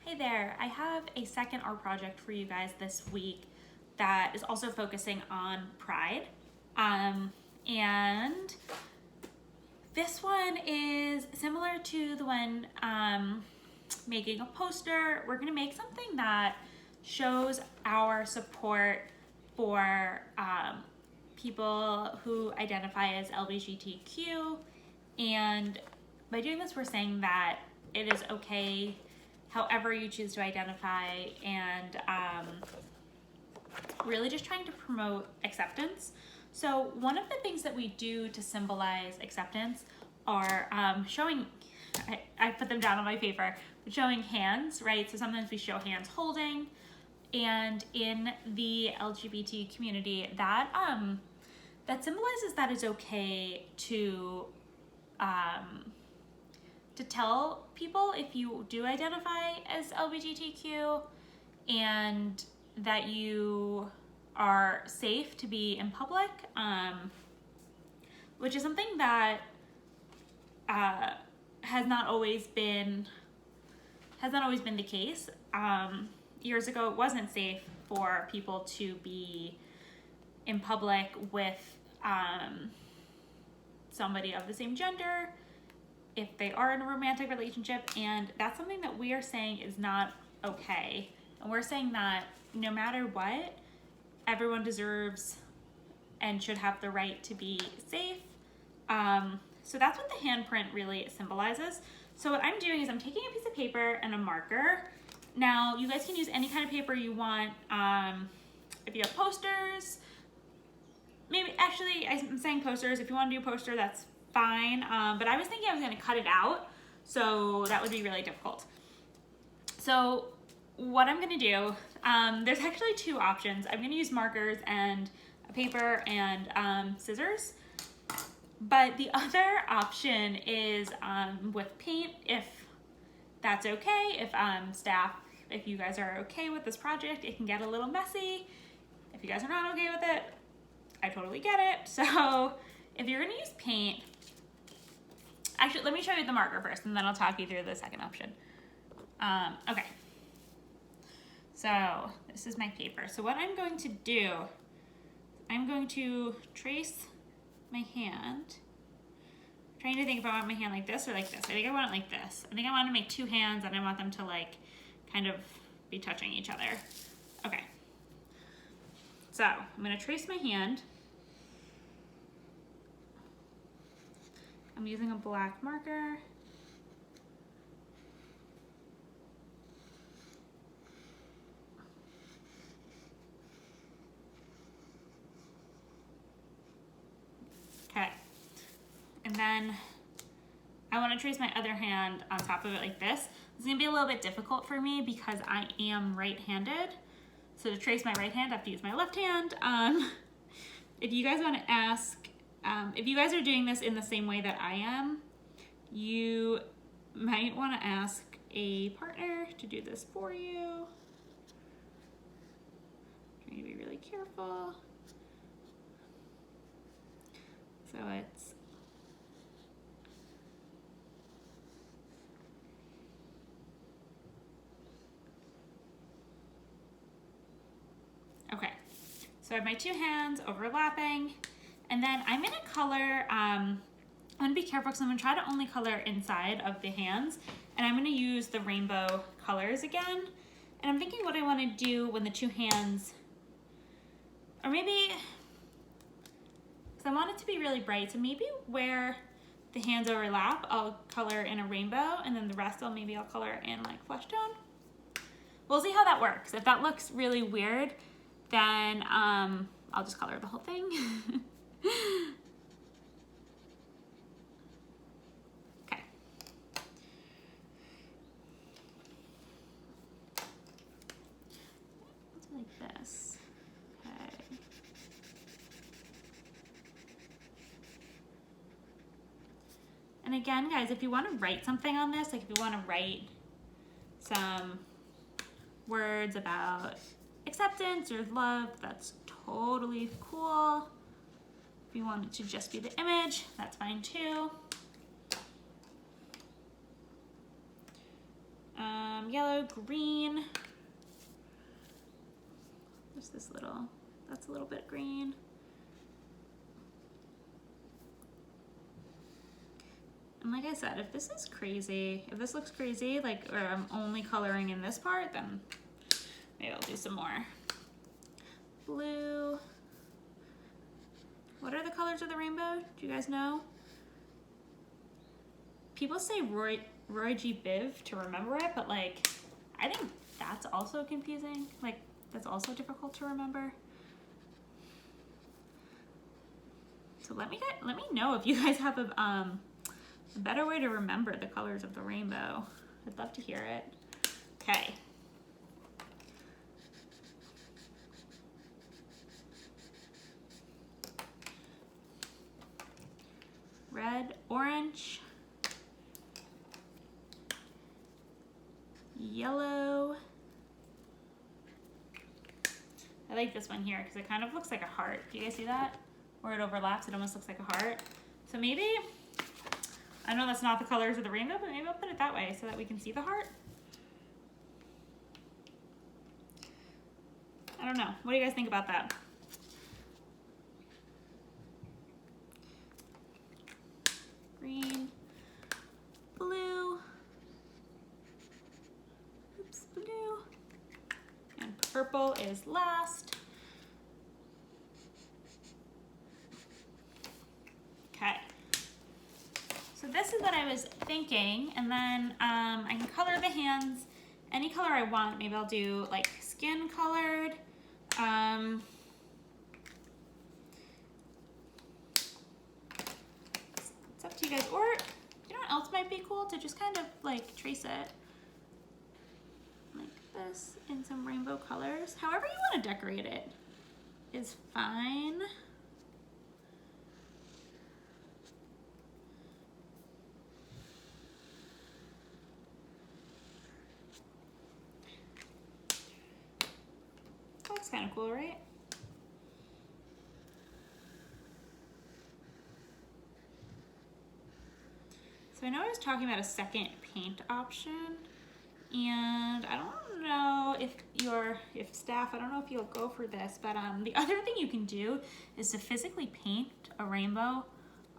Hey there, I have a second art project for you guys this week that is also focusing on pride. And this one is similar to the one making a poster. We're gonna make something that shows our support for people who identify as LGBTQ. And by doing this, we're saying that it is okay however you choose to identify, and really just trying to promote acceptance. So one of the things that we do to symbolize acceptance are showing, I put them down on my paper, but showing hands, right? So sometimes we show hands holding, and in the LGBT community, that symbolizes that it's okay to tell people if you do identify as LGBTQ and that you are safe to be in public, which is something that has not always been the case. Years ago, it wasn't safe for people to be in public with somebody of the same gender if they are in a romantic relationship, and that's something that we are saying is not okay. And we're saying that no matter what, everyone deserves and should have the right to be safe. So that's what the handprint really symbolizes. So what I'm doing is I'm taking a piece of paper and a marker. Now, you guys can use any kind of paper you want. If you have posters, maybe, actually, I'm saying posters. If you want to do a poster, that's fine. But I was thinking I was going to cut it out, so that would be really difficult. So what I'm going to do, there's actually two options. I'm going to use markers and a paper and scissors. But the other option is with paint, if that's okay. If staff, if you guys are okay with this project, it can get a little messy. If you guys are not okay with it, I totally get it. So if you're gonna use paint, actually, let me show you the marker first, and then I'll talk you through the second option. Okay. So this is my paper. So what I'm going to do, I'm going to trace my hand. I'm trying to think if I want my hand like this or like this. I think I want it like this. I think I want to make two hands, and I want them to like kind of be touching each other. Okay. So I'm gonna trace my hand. I'm using a black marker. Okay. And then I want to trace my other hand on top of it like this. It's gonna be a little bit difficult for me because I am right-handed. So to trace my right hand, I have to use my left hand. If you guys want to ask, if you guys are doing this in the same way that I am, you might want to ask a partner to do this for you. Trying to be really careful. So it's okay. So I have my two hands overlapping, and then I'm gonna color, I'm gonna be careful because I'm gonna try to only color inside of the hands, and I'm gonna use the rainbow colors again. And I'm thinking what I wanna do when the two hands, or maybe, because I want it to be really bright, so maybe where the hands overlap, I'll color in a rainbow, and then the rest I'll color in like flesh tone. We'll see how that works. If that looks really weird, then I'll just color the whole thing. Okay. Let's do like this. Okay. And again, guys, if you want to write something on this, like if you want to write some words about acceptance or love, that's totally cool. If you want it to just be the image, that's fine too. yellow, green. There's this little, that's a little bit green. And like I said, if this is crazy, if this looks crazy, like, or I'm only coloring in this part, then maybe I'll do some more. Blue. What are the colors of the rainbow? Do you guys know? People say Roy G. Biv to remember it, but like, I think that's also confusing. Like, that's also difficult to remember. So let me know if you guys have a better way to remember the colors of the rainbow. I'd love to hear it. Okay. Red, orange, yellow. I like this one here because it kind of looks like a heart. Do you guys see that? Where it overlaps, it almost looks like a heart. So maybe, I know that's not the colors of the rainbow, but maybe I'll put it that way so that we can see the heart. I don't know. What do you guys think about that? Green, blue, oops, blue, and purple is last. Okay, so this is what I was thinking, and then I can color the hands any color I want. Maybe I'll do like skin colored. It's up to you guys, or you know what else might be cool? To just kind of like trace it like this in some rainbow colors. However you want to decorate it is fine. That's kind of cool, right? So I know I was talking about a second paint option, and I don't know if staff, I don't know if you'll go for this, but the other thing you can do is to physically paint a rainbow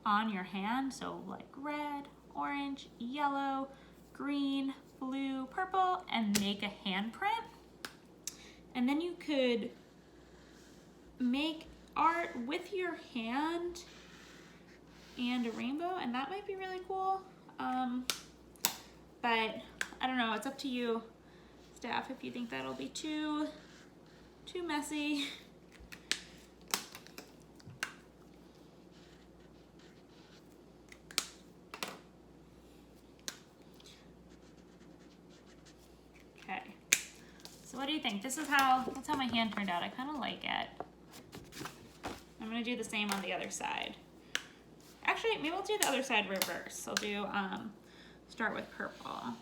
on your hand. So like red, orange, yellow, green, blue, purple, and make a handprint. And then you could make art with your hand and a rainbow, and that might be really cool. But I don't know, it's up to you, staff, if you think that'll be too messy. Okay, so what do you think? That's how my hand turned out. I kind of like it. I'm gonna do the same on the other side. Actually, maybe I'll do the other side reverse. I'll do, start with purple.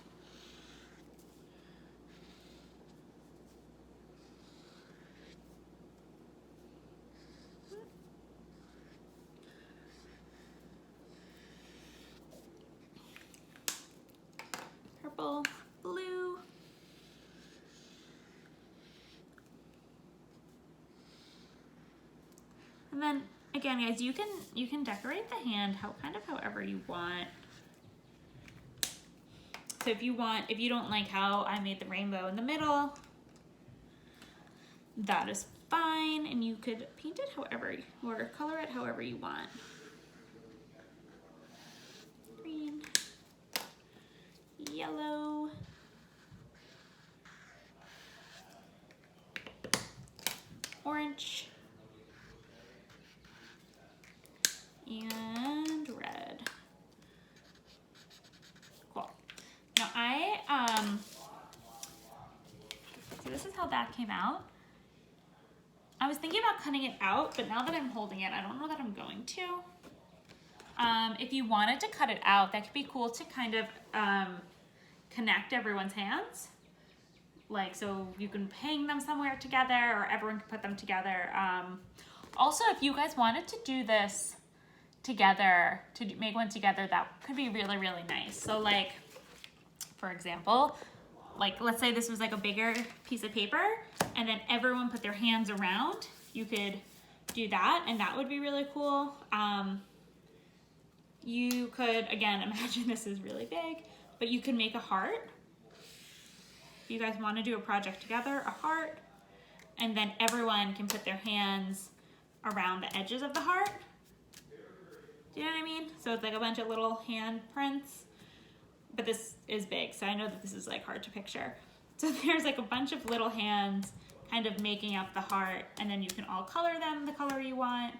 Purple, blue. And then again, guys, you can decorate the hand however you want. So if you don't like how I made the rainbow in the middle, that is fine, and you could paint it however, or color it however you want. Green, yellow, orange, and red. Cool. Now so this is how that came out. I was thinking about cutting it out, but now that I'm holding it, I don't know that I'm going to. If you wanted to cut it out, that could be cool to kind of connect everyone's hands. Like, so you can hang them somewhere together, or everyone can put them together. Also, if you guys wanted to do this together, to make one together, that could be really, really nice. So like, for example, like, let's say this was like a bigger piece of paper and then everyone put their hands around, you could do that, and that would be really cool. You could, again, imagine this is really big, but you could make a heart. If you guys want to do a project together, a heart, and then everyone can put their hands around the edges of the heart. Do you know what I mean? So it's like a bunch of little hand prints, but this is big, so I know that this is like hard to picture. So there's like a bunch of little hands kind of making up the heart, and then you can all color them the color you want,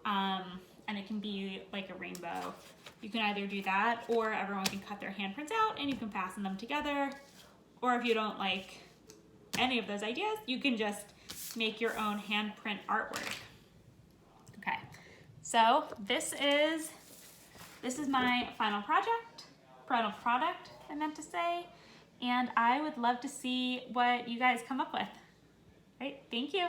and it can be like a rainbow. You can either do that, or everyone can cut their handprints out and you can fasten them together. Or if you don't like any of those ideas, you can just make your own handprint artwork. Okay, so this is my final product, I meant to say, and I would love to see what you guys come up with. Right, thank you.